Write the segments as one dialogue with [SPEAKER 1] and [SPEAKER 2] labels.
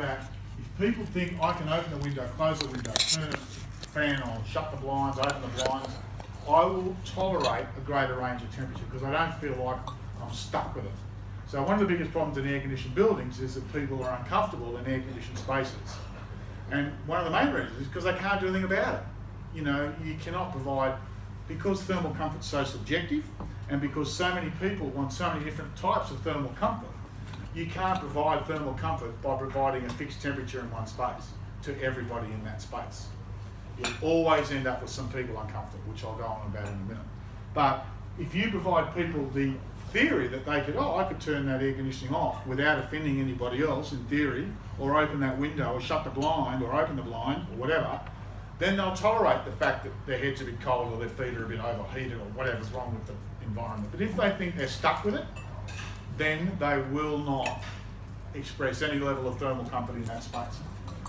[SPEAKER 1] that if people think I can open the window, close the window, turn the fan on, shut the blinds, open the blinds, I will tolerate a greater range of temperature because I don't feel like I'm stuck with it. So one of the biggest problems in air-conditioned buildings is that people are uncomfortable in air-conditioned spaces. And one of the main reasons is because they can't do anything about it. You know, you cannot provide, because thermal comfort's so subjective, and because so many people want so many different types of thermal comfort, you can't provide thermal comfort by providing a fixed temperature in one space to everybody in that space. You'll always end up with some people uncomfortable, which I'll go on about in a minute. But if you provide people the theory that they could, I could turn that air conditioning off without offending anybody else in theory, or open that window, or shut the blind, or open the blind, or whatever, then they'll tolerate the fact that their head's a bit cold or their feet are a bit overheated or whatever's wrong with the environment. But if they think they're stuck with it, then they will not express any level of thermal comfort in that space.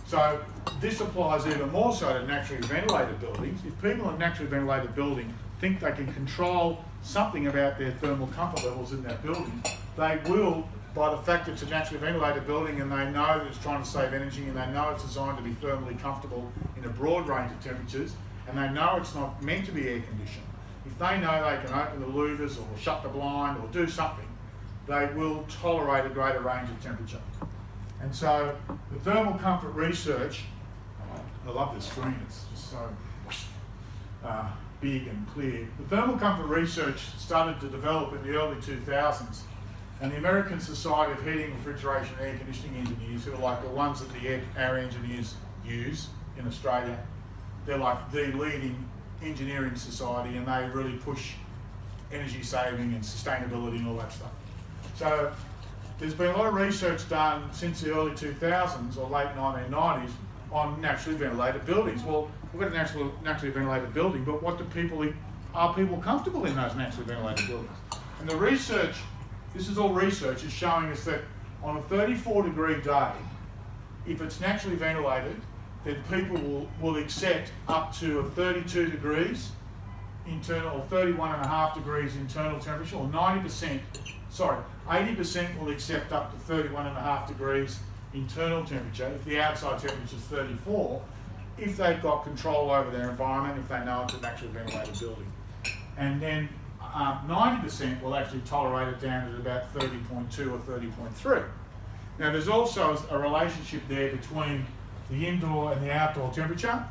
[SPEAKER 1] So this applies even more so to naturally ventilated buildings. If people in a naturally ventilated building think they can control something about their thermal comfort levels in that building, they will, by the fact that it's a naturally ventilated building and they know that it's trying to save energy and they know it's designed to be thermally comfortable in a broad range of temperatures, and they know it's not meant to be air conditioned, if they know they can open the louvers or shut the blind or do something, they will tolerate a greater range of temperature. And so the thermal comfort research, I love this screen, it's just so big and clear. The thermal comfort research started to develop in the early 2000s, and the American Society of Heating, Refrigeration and Air Conditioning Engineers, who are like the ones that our engineers use in Australia, they're like the leading engineering society, and they really push energy saving and sustainability and all that stuff. So there's been a lot of research done since the early 2000s or late 1990s on naturally ventilated buildings. Well, we've got a naturally ventilated building, but are people comfortable in those naturally ventilated buildings? And the research, this is all research, is showing us that on a 34-degree day, if it's naturally ventilated, then people will accept up to a 32 degrees internal, or 31.5 degrees internal temperature, or 80% will accept up to 31.5 degrees internal temperature if the outside temperature is 34, if they've got control over their environment, if they know it's a naturally ventilated building. And then 90% will actually tolerate it down at about 30.2 or 30.3. Now there's also a relationship there between the indoor and the outdoor temperature,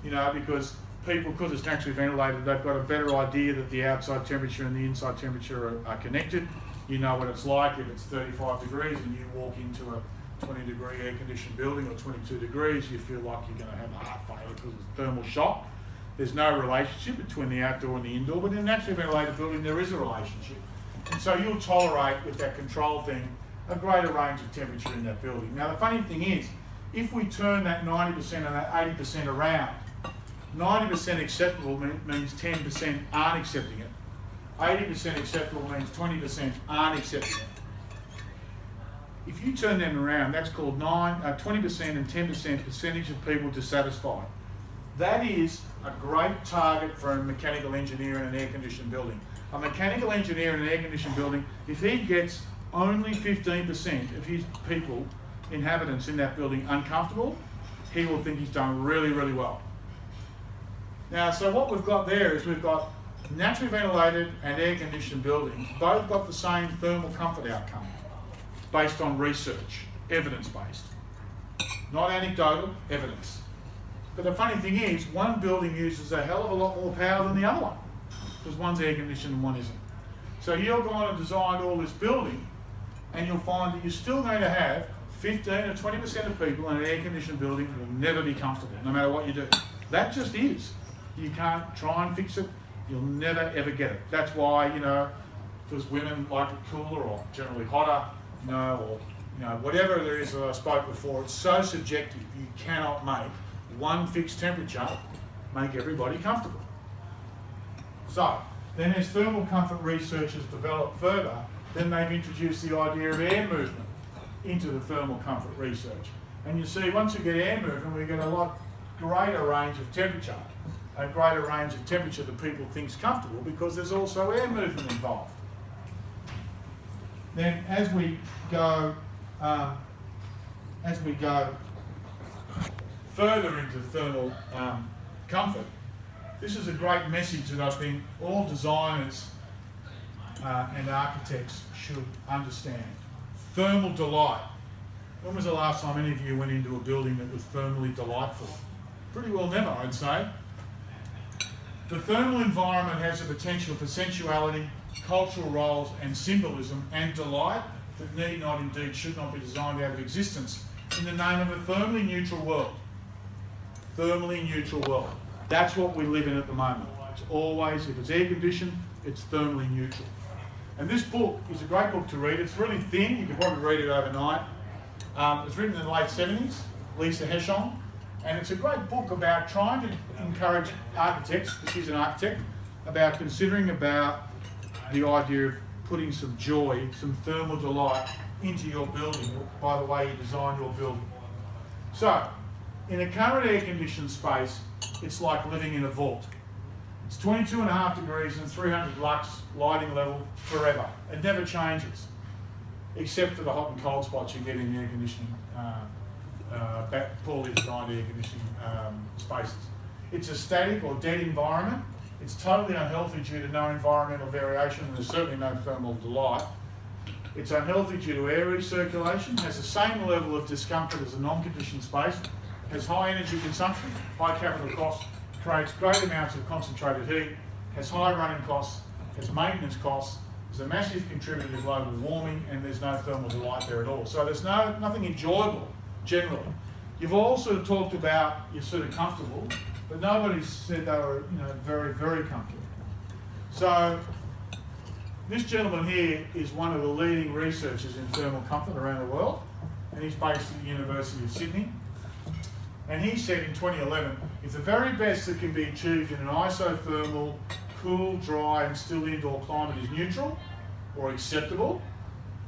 [SPEAKER 1] you know, because it's naturally ventilated, they've got a better idea that the outside temperature and the inside temperature are connected. You know what it's like if it's 35 degrees and you walk into a 20-degree air-conditioned building, or 22 degrees, you feel like you're going to have a heart failure because of thermal shock. There's no relationship between the outdoor and the indoor, but in a naturally ventilated building there is a relationship. And so you'll tolerate, with that control thing, a greater range of temperature in that building. Now the funny thing is, if we turn that 90% and that 80% around, 90% acceptable means 10% aren't accepting it. 80% acceptable means 20% aren't accepting it. If you turn them around, that's called 20% and 10% percentage of people dissatisfied. That is a great target for a mechanical engineer in an air-conditioned building. A mechanical engineer in an air-conditioned building, if he gets only 15% of his people, inhabitants in that building, uncomfortable, he will think he's done really, really well. Now, so what we've got there is we've got naturally ventilated and air-conditioned buildings, both got the same thermal comfort outcome based on research, evidence-based. Not anecdotal, evidence. But the funny thing is, one building uses a hell of a lot more power than the other one, because one's air-conditioned and one isn't. So you're going to design all this building, and you'll find that you're still going to have 15 or 20% of people in an air-conditioned building will never be comfortable, no matter what you do. That just is. You can't try and fix it. You'll never, ever get it. That's why, you know, because women like it cooler or generally hotter, you know, or, you know, whatever there is that I spoke before, it's so subjective. You cannot make one fixed temperature make everybody comfortable. So, then as thermal comfort research has developed further, then they've introduced the idea of air movement into the thermal comfort research. And you see, once you get air movement, we get a lot greater range of temperature, a greater range of temperature that people think is comfortable, because there's also air movement involved. Then as we go as we go further into thermal comfort, this is a great message that I think all designers and architects should understand. Thermal delight. When was the last time any of you went into a building that was thermally delightful? Pretty well never, I'd say. The thermal environment has the potential for sensuality, cultural roles and symbolism and delight that need not, indeed should not be designed out of existence in the name of a thermally neutral world. Thermally neutral world. That's what we live in at the moment. It's always, if it's air conditioned, it's thermally neutral. And this book is a great book to read. It's really thin, you could probably read it overnight. It's written in the late 70s, Lisa Heshon, and it's a great book about trying to encourage architects, because she's an architect, about considering about the idea of putting some joy, some thermal delight into your building by the way you design your building. So, in a current air-conditioned space, it's like living in a vault. It's 22.5 degrees and 300 lux lighting level forever. It never changes, except for the hot and cold spots you get in air conditioning, poorly designed air conditioning spaces. It's a static or dead environment. It's totally unhealthy due to no environmental variation, and there's certainly no thermal delight. It's unhealthy due to air recirculation, has the same level of discomfort as a non-conditioned space, has high energy consumption, high capital costs, creates great amounts of concentrated heat, has high running costs, has maintenance costs, is a massive contributor to global warming, and there's no thermal delight there at all. So there's nothing enjoyable, generally. You've all sort of talked about you're sort of comfortable, but nobody's said they were, very, very comfortable. So this gentleman here is one of the leading researchers in thermal comfort around the world, and he's based at the University of Sydney. And he said in 2011, if the very best that can be achieved in an isothermal, cool, dry and still indoor climate is neutral or acceptable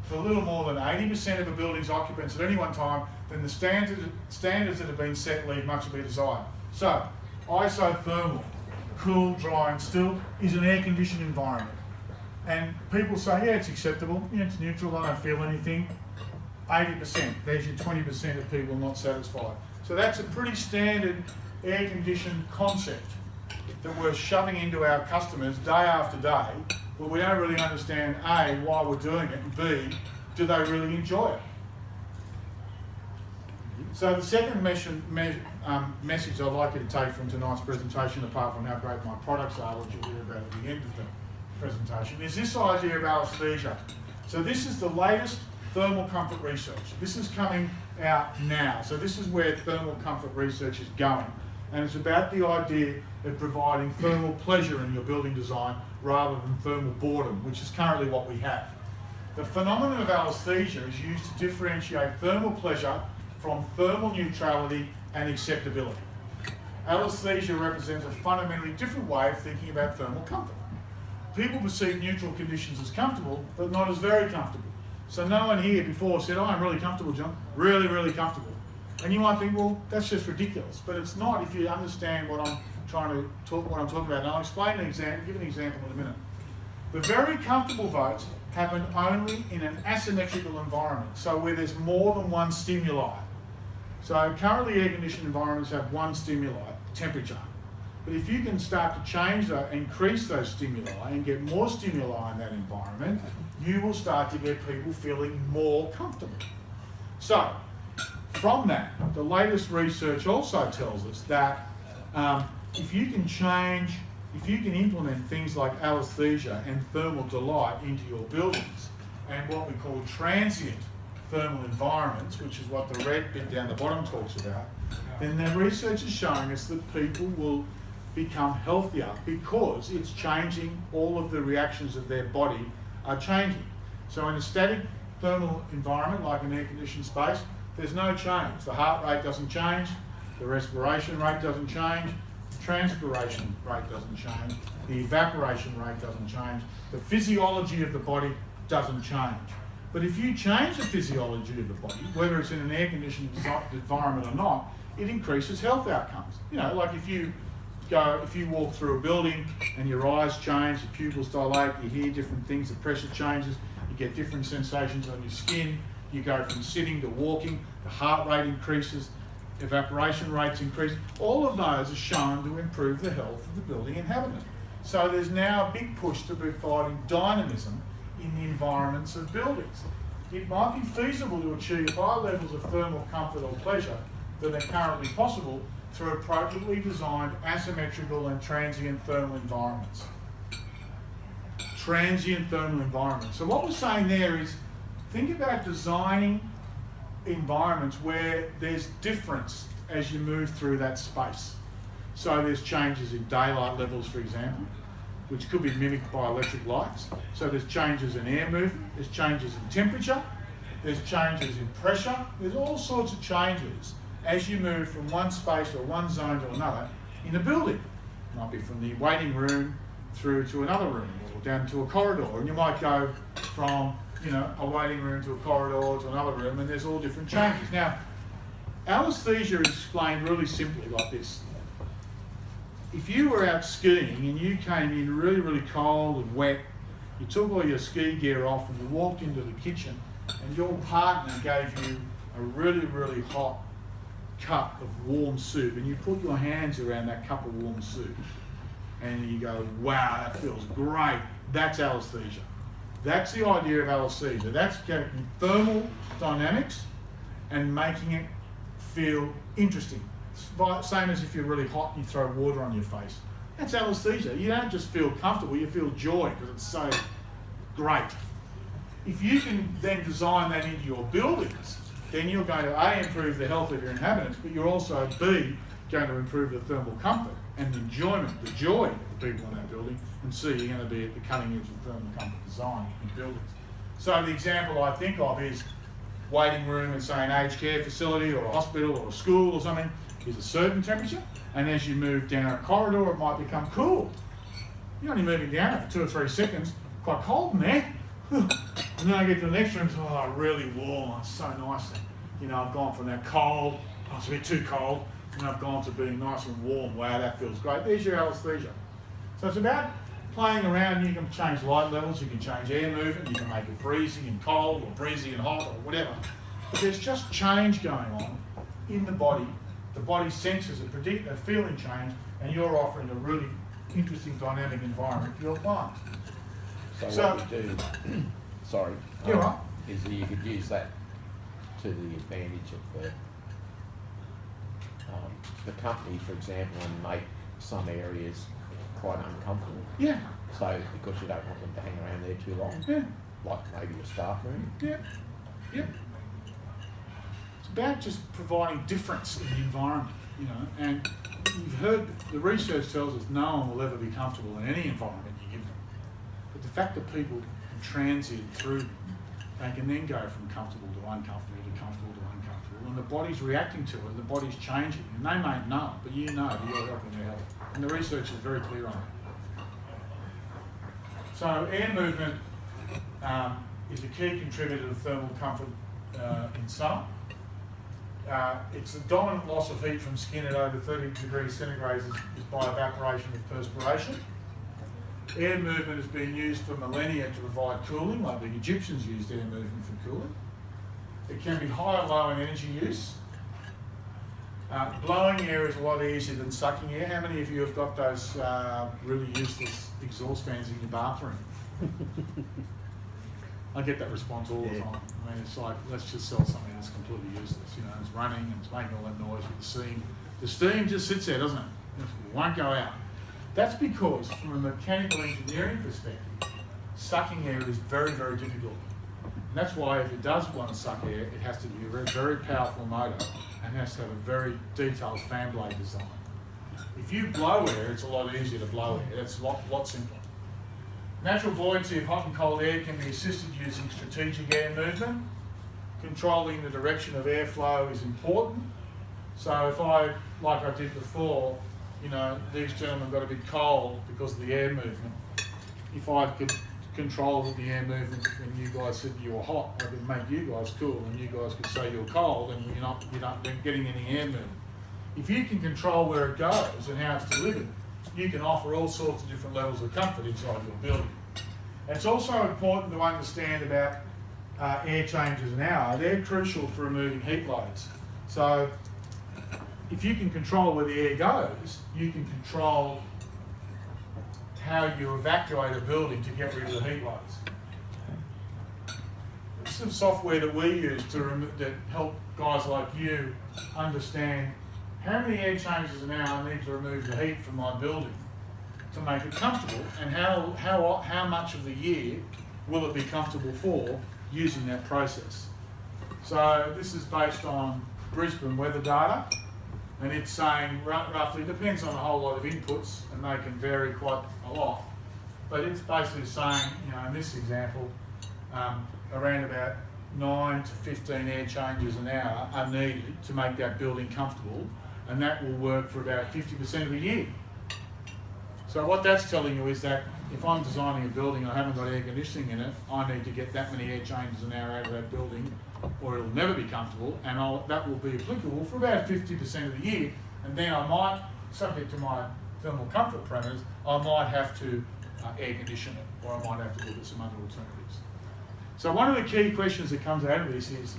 [SPEAKER 1] for a little more than 80% of a building's occupants at any one time, then the standards that have been set leave much to be desired. So, isothermal, cool, dry and still is an air-conditioned environment. And people say, yeah, it's acceptable, yeah, it's neutral, I don't feel anything. 80%, there's your 20% of people not satisfied. So that's a pretty standard air-conditioned concept that we're shoving into our customers day after day, but we don't really understand, A, why we're doing it, and B, do they really enjoy it? So the second message I'd like you to take from tonight's presentation, apart from how great my products are, which you'll hear about at the end of the presentation, is this idea of anesthesia. So this is the latest thermal comfort research. This is coming out now. So this is where thermal comfort research is going. And it's about the idea of providing thermal pleasure in your building design rather than thermal boredom, which is currently what we have. The phenomenon of anesthesia is used to differentiate thermal pleasure from thermal neutrality and acceptability. Anesthesia represents a fundamentally different way of thinking about thermal comfort. People perceive neutral conditions as comfortable, but not as very comfortable. So no one here before said, oh, I'm really comfortable, John. Really, really comfortable. And you might think, well, that's just ridiculous. But it's not if you understand what I'm talking about. And I'll explain an example, give an example in a minute. The very comfortable votes happen only in an asymmetrical environment, so where there's more than one stimuli. So currently air-conditioned environments have one stimuli, temperature. But if you can start to change that, increase those stimuli and get more stimuli in that environment, you will start to get people feeling more comfortable. So, from that, the latest research also tells us that if you can implement things like anesthesia and thermal delight into your buildings and what we call transient thermal environments, which is what the red bit down the bottom talks about, then the research is showing us that people will become healthier because it's changing, all of the reactions of their body are changing. So in a static thermal environment, like an air-conditioned space, there's no change. The heart rate doesn't change, the respiration rate doesn't change, the transpiration rate doesn't change, the evaporation rate doesn't change, the physiology of the body doesn't change. But if you change the physiology of the body, whether it's in an air-conditioned environment or not, it increases health outcomes. Like if you walk through a building and your eyes change, your pupils dilate, you hear different things, the pressure changes, you get different sensations on your skin, You go from sitting to walking, the heart rate increases, evaporation rates increase. All of those are shown to improve the health of the building inhabitant. So there's now a big push to providing dynamism in the environments of buildings. It might be feasible to achieve high levels of thermal comfort or pleasure than are currently possible through appropriately designed asymmetrical and transient thermal environments. Transient thermal environments. So what we're saying there is, think about designing environments where there's difference as you move through that space. So there's changes in daylight levels, for example, which could be mimicked by electric lights. So there's changes in air movement, there's changes in temperature, there's changes in pressure, there's all sorts of changes as you move from one space or one zone to another in a building. It might be from the waiting room through to another room or down to a corridor, and you might go from a waiting room to a corridor to another room, and there's all different changes. Now, anesthesia is explained really simply like this. If you were out skiing and you came in really, really cold and wet, you took all your ski gear off and you walked into the kitchen and your partner gave you a really, really hot cup of warm soup, and you put your hands around that cup of warm soup and you go, wow, that feels great. That's anesthesia. That's the idea of anesthesia. That's getting thermal dynamics and making it feel interesting. Same as if you're really hot and you throw water on your face. That's anesthesia. You don't just feel comfortable, you feel joy because it's so great. If you can then design that into your buildings, then you're going to A, improve the health of your inhabitants, but you're also B, going to improve the thermal comfort and the enjoyment, the joy of the people in that building, and C, you're going to be at the cutting edge of thermal comfort design in buildings. So the example I think of is waiting room in, say, an aged care facility or a hospital or a school or something is a certain temperature, and as you move down a corridor it might become cool. You're only moving down it for 2 or 3 seconds, quite cold in there. And then I get to the next room, oh, really warm, it's so nice. I've gone from that cold, oh, it's a bit too cold, and I've gone to being nice and warm. Wow, that feels great. There's your anesthesia. So it's about playing around. You can change light levels, you can change air movement, you can make it freezing and cold or breezy and hot or whatever. But there's just change going on in the body. The body senses a feeling change, and you're offering a really interesting dynamic environment for your clients.
[SPEAKER 2] So what you do, sorry,
[SPEAKER 1] you're right.
[SPEAKER 2] is that you could use that to the advantage of the company, for example, and make some areas quite uncomfortable.
[SPEAKER 1] Yeah.
[SPEAKER 2] So because you don't want them to hang around there too long.
[SPEAKER 1] Yeah.
[SPEAKER 2] Like maybe a staff room.
[SPEAKER 1] Yeah. Yep. It's about just providing difference in the environment, and you've heard the research tells us no one will ever be comfortable in any environment you give them. But the fact that people can transit through them, they can then go from comfortable to uncomfortable to comfortable to uncomfortable, and the body's reacting to it, and the body's changing, and they may know it, but you know that you're helping their health. And the research is very clear on that. So air movement is a key contributor to thermal comfort in summer. It's the dominant loss of heat from skin at over 30 degrees centigrade is by evaporation with perspiration. Air movement has been used for millennia to provide cooling, like the Egyptians used air movement for cooling. It can be high or low in energy use. Blowing air is a lot easier than sucking air. How many of you have got those really useless exhaust fans in your bathroom? I get that response all the time. I mean, it's like, let's just sell something that's completely useless. It's running and it's making all that noise with the steam. The steam just sits there, doesn't it? It won't go out. That's because, from a mechanical engineering perspective, sucking air is very, very difficult. And that's why if it does want to suck air, it has to be a very, very powerful motor and has to have a very detailed fan blade design. If you blow air, it's a lot easier to blow air. It's a lot simpler. Natural buoyancy of hot and cold air can be assisted using strategic air movement. Controlling the direction of airflow is important. So if like I did before, these gentlemen got a bit cold because of the air movement. If I could control the air movement when you guys said you were hot, I could make you guys cool, and you guys could say you're cold, and you're not getting any air movement. If you can control where it goes and how it's delivered, you can offer all sorts of different levels of comfort inside your building. And it's also important to understand about air changes an hour, they're crucial for removing heat loads. So if you can control where the air goes, you can control how you evacuate a building to get rid of the heat loads. It's some software that we use that help guys like you understand how many air changes an hour I need to remove the heat from my building to make it comfortable, and how much of the year will it be comfortable for using that process. So this is based on Brisbane weather data, and it's saying roughly, depends on a whole lot of inputs, and they can vary quite a lot, but it's basically saying, in this example, around about 9 to 15 air changes an hour are needed to make that building comfortable, and that will work for about 50% of the year. So what that's telling you is that if I'm designing a building and I haven't got air conditioning in it, I need to get that many air changes an hour out of that building, or it'll never be comfortable, and that will be applicable for about 50% of the year, and then I might, subject to my thermal comfort parameters, I might have to air condition it, or I might have to look at some other alternatives. So one of the key questions that comes out of this is,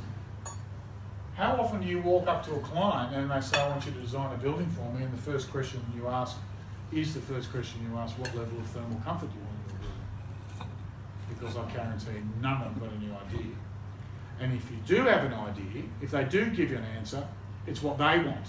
[SPEAKER 1] how often do you walk up to a client and they say, I want you to design a building for me, and the first question you ask, what level of thermal comfort do you want in your building? Because I guarantee none of them got any idea. And if you do have an idea, if they do give you an answer, it's what they want.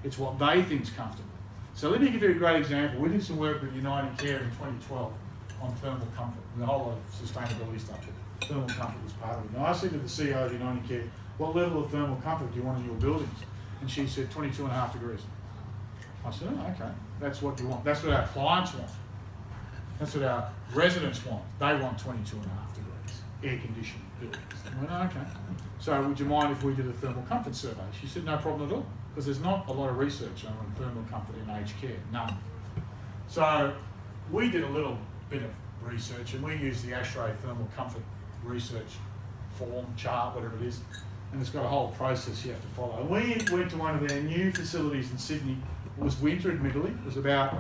[SPEAKER 1] It's what they think's comfortable. So let me give you a great example. We did some work with United Care in 2012 on thermal comfort, and a whole lot of sustainability stuff. Thermal comfort was part of it. Now I said to the CEO of United Care, what level of thermal comfort do you want in your buildings? And she said 22.5 degrees. I said, oh, okay, that's what you want. That's what our clients want. That's what our residents want. They want 22.5 degrees, air-conditioned buildings. I went, okay. So would you mind if we did a thermal comfort survey? She said, no problem at all, because there's not a lot of research on thermal comfort in aged care, none. So we did a little bit of research, and we used the ASHRAE thermal comfort research form, chart, whatever it is, and it's got a whole process you have to follow. And we went to one of their new facilities in Sydney. It was winter, admittedly. It was about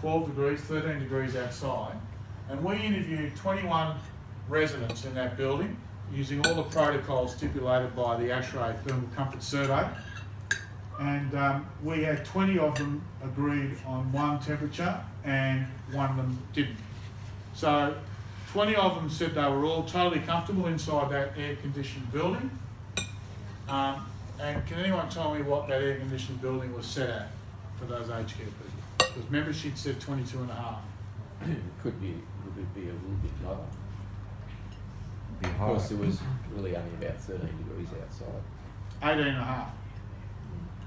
[SPEAKER 1] 12 degrees, 13 degrees outside. And we interviewed 21 residents in that building using all the protocols stipulated by the ASHRAE Thermal Comfort Survey. And we had 20 of them agreed on one temperature and one of them didn't. So 20 of them said they were all totally comfortable inside that air-conditioned building. And can anyone tell me what that air-conditioned building was set at for those aged care people? Because remember she'd said 22.5.
[SPEAKER 2] Would it be a little bit lower?
[SPEAKER 3] Be
[SPEAKER 2] Of
[SPEAKER 3] higher.
[SPEAKER 2] course, it was really only about 13 degrees outside.
[SPEAKER 1] 18.5.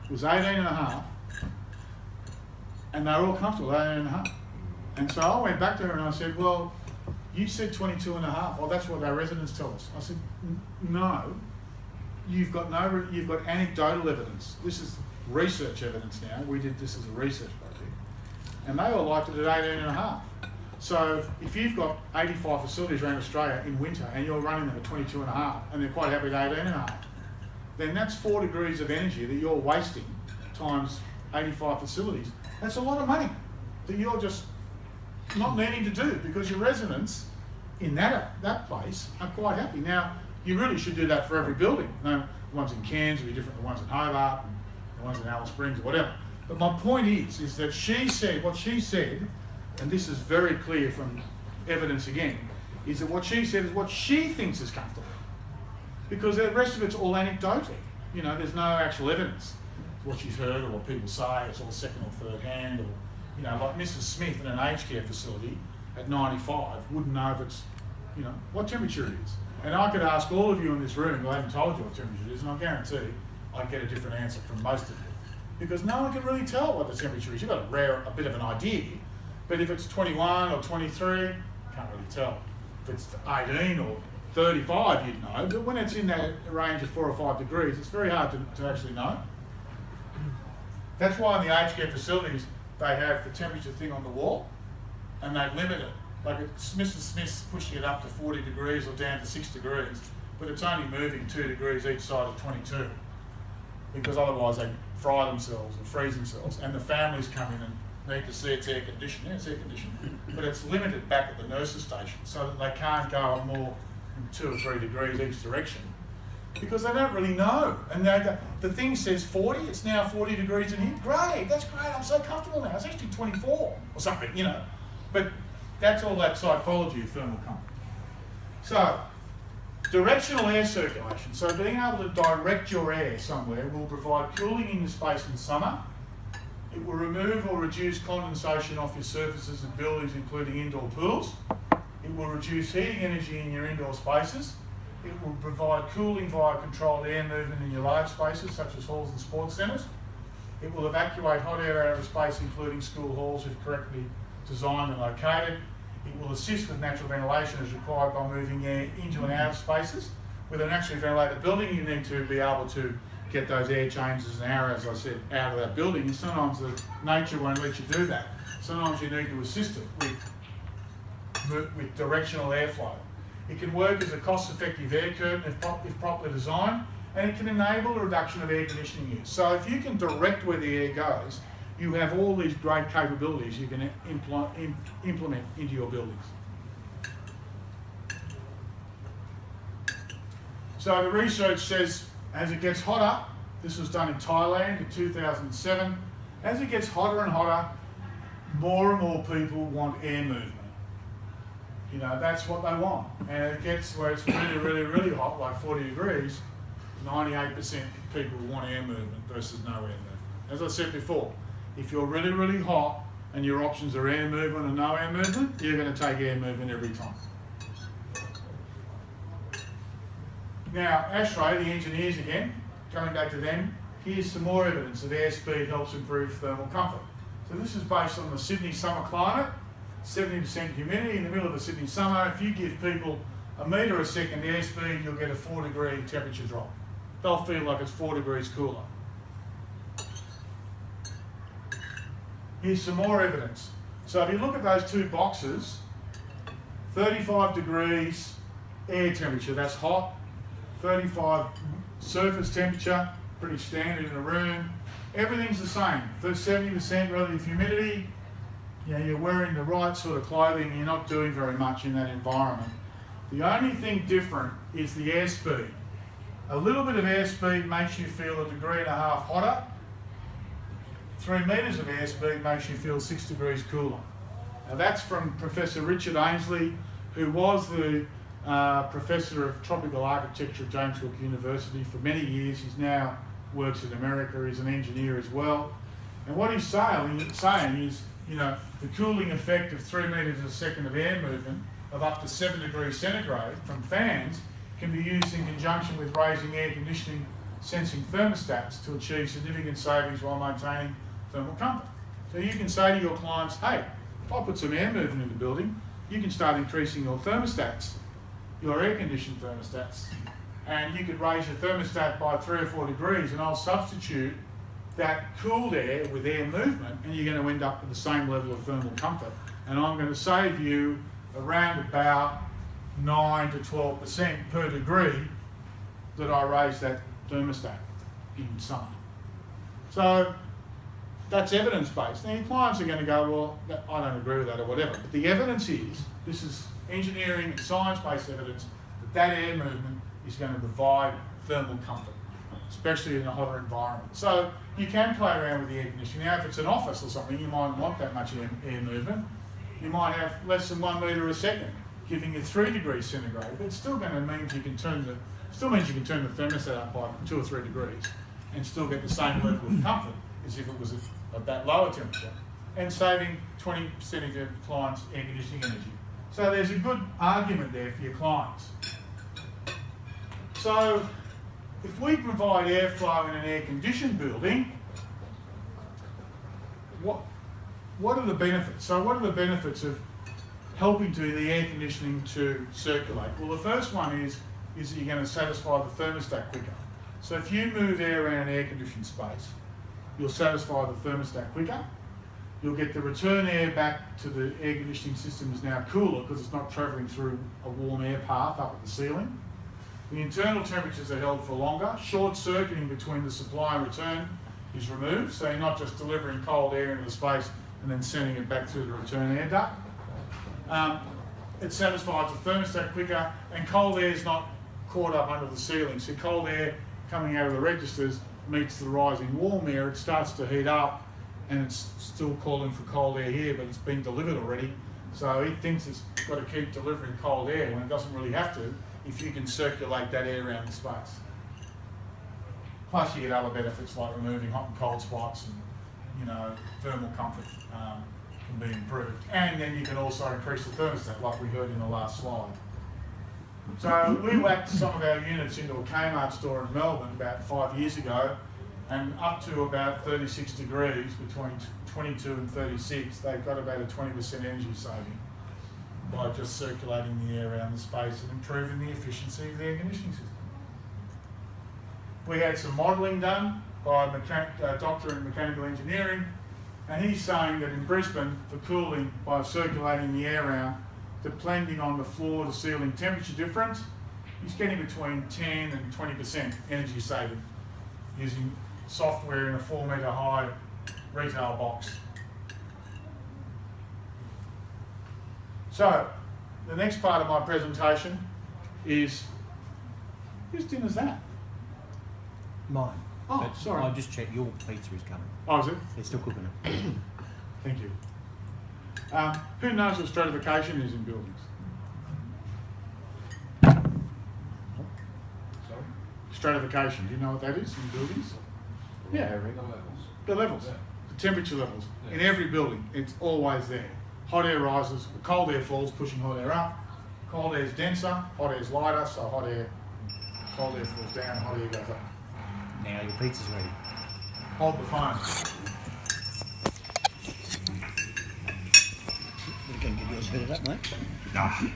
[SPEAKER 1] It was 18.5. And they were all comfortable, 18.5. And so I went back to her and I said, well, you said 22.5. Well, that's what our residents tell us. I said, no. You've got anecdotal evidence. This is research evidence now. We did this as a research project. And they all liked it at 18.5. So if you've got 85 facilities around Australia in winter and you're running them at 22.5 and they're quite happy at 18.5, then that's 4 degrees of energy that you're wasting times 85 facilities. That's a lot of money that you're just not needing to do because your residents in that place are quite happy. Now, you really should do that for every building. The ones in Cairns will be different than the ones in Hobart, and the ones in Alice Springs, or whatever. But my point is that she said, what she said, and this is very clear from evidence again, is that what she said is what she thinks is comfortable. Because the rest of it's all anecdotal. There's no actual evidence. It's what she's heard or what people say, it's all second or third hand, or, like Mrs. Smith in an aged care facility at 95 wouldn't know if it's, what temperature it is. And I could ask all of you in this room, I haven't told you what temperature it is, and I guarantee I'd get a different answer from most of you. Because no one can really tell what the temperature is. You've got a bit of an idea, but if it's 21 or 23, can't really tell. If it's 18 or 35, you'd know, but when it's in that range of 4 or 5 degrees, it's very hard to actually know. That's why in the aged care facilities, they have the temperature thing on the wall, and they limit it. Like Mrs. Smith's pushing it up to 40 degrees or down to 6 degrees, but it's only moving 2 degrees each side of 22, because otherwise they fry themselves or freeze themselves, and the families come in and need to see it's air conditioned. Yeah, it's air conditioned, but it's limited back at the nurses' station so that they can't go more in 2 or 3 degrees each direction, because they don't really know. And the thing says 40, it's now 40 degrees in here. Great, that's great, I'm so comfortable now. It's actually 24 or something, you know. But that's all that psychology of thermal comfort. So, directional air circulation. So being able to direct your air somewhere will provide cooling in your space in summer. It will remove or reduce condensation off your surfaces of buildings, including indoor pools. It will reduce heating energy in your indoor spaces. It will provide cooling via controlled air movement in your large spaces, such as halls and sports centres. It will evacuate hot air out of space, including school halls, if correctly designed and located. It will assist with natural ventilation as required by moving air into and out of spaces. With a naturally ventilated building, you need to be able to get those air changes and air, as I said, out of that building. And sometimes the nature won't let you do that. Sometimes you need to assist it with directional airflow. It can work as a cost-effective air curtain if properly designed, and it can enable a reduction of air conditioning use. So if you can direct where the air goes, you have all these great capabilities you can implement into your buildings. So the research says, as it gets hotter, this was done in Thailand in 2007, as it gets hotter and hotter, more and more people want air movement. You know, that's what they want. And it gets where it's really, really, really hot, like 40 degrees, 98% of people want air movement versus no air movement. As I said before, if you're really, really hot and your options are air movement and no air movement, you're going to take air movement every time. Now, ASHRAE, the engineers again, coming back to them, here's some more evidence that airspeed helps improve thermal comfort. So this is based on the Sydney summer climate, 70% humidity in the middle of the Sydney summer. If you give people a metre a second airspeed, you'll get a 4-degree temperature drop. They'll feel like it's 4 degrees cooler. Here's some more evidence. So if you look at those two boxes, 35 degrees air temperature, that's hot. 35 surface temperature, pretty standard in a room. Everything's the same. 70% relative humidity. You know, you're wearing the right sort of clothing, you're not doing very much in that environment. The only thing different is the airspeed. A little bit of airspeed makes you feel 1.5 degrees hotter. 3 metres of airspeed makes you feel 6 degrees cooler. Now that's from Professor Richard Ainsley, who was the Professor of Tropical Architecture at James Cook University for many years. He's now works in America, he's an engineer as well. And what he's saying is, you know, the cooling effect of 3 metres a second of air movement of up to 7 degrees centigrade from fans can be used in conjunction with raising air conditioning sensing thermostats to achieve significant savings while maintaining thermal comfort. So you can say to your clients, hey, if I put some air movement in the building, you can start increasing your thermostats, your air-conditioned thermostats, and you could raise your thermostat by 3 or 4 degrees, and I'll substitute that cooled air with air movement, and you're going to end up with the same level of thermal comfort. And I'm going to save you around about 9 to 12% per degree that I raise that thermostat in summer. So that's evidence-based. Now your clients are going to go, well, I don't agree with that or whatever. But the evidence is, this is engineering and science-based evidence, that air movement is going to provide thermal comfort, especially in a hotter environment. So you can play around with the air conditioning. Now if it's an office or something, you might want that much air movement. You might have less than 1 metre a second, giving you 3 degrees centigrade. But it's still going to mean you can turn the thermostat up by 2 or 3 degrees and still get the same level of comfort as if it was at that lower temperature, and saving 20% of your clients' air conditioning energy. So there's a good argument there for your clients. So if we provide airflow in an air-conditioned building, what are the benefits? So what are the benefits of helping the air conditioning to circulate? Well, the first one is that you're going to satisfy the thermostat quicker. So if you move air around an air-conditioned space, you'll satisfy the thermostat quicker. You'll get the return air back to the air conditioning system is now cooler because it's not travelling through a warm air path up at the ceiling. The internal temperatures are held for longer. Short circuiting between the supply and return is removed, so you're not just delivering cold air into the space and then sending it back through the return air duct. it satisfies the thermostat quicker, and cold air is not caught up under the ceiling. So cold air coming out of the registers meets the rising warm air, it starts to heat up, and it's still calling for cold air here, but it's been delivered already. So it thinks it's got to keep delivering cold air when it doesn't really have to, if you can circulate that air around the space. Plus you get other benefits like removing hot and cold spots, and thermal comfort can be improved. And then you can also increase the thermostat like we heard in the last slide. So we whacked some of our units into a Kmart store in Melbourne about 5 years ago, and up to about 36 degrees, between 22 and 36, they've got about a 20% energy saving by just circulating the air around the space and improving the efficiency of the air conditioning system. We had some modelling done by a doctor in mechanical engineering, and he's saying that in Brisbane, for cooling by circulating the air around, depending on the floor to ceiling temperature difference, he's getting between 10 and 20% energy saving using software in a 4 metre high retail box. So, the next part of my presentation is, whose dinner's that?
[SPEAKER 3] Mine.
[SPEAKER 1] Oh,
[SPEAKER 3] But
[SPEAKER 1] sorry.
[SPEAKER 3] I just checked your pizza is coming.
[SPEAKER 1] Oh, is it?
[SPEAKER 3] They're still cooking it.
[SPEAKER 1] Thank you. Who knows what stratification is in buildings?
[SPEAKER 2] Sorry?
[SPEAKER 1] Stratification, do you know what that is in buildings? Yeah, the levels, the temperature levels. In every building, it's always there. Hot air rises, cold air falls, pushing hot air up. Cold air is denser, hot air is lighter, so cold air falls down, hot air goes up.
[SPEAKER 3] Now your pizza's ready.
[SPEAKER 1] Hold the phone.
[SPEAKER 3] We can get yours heated up, mate.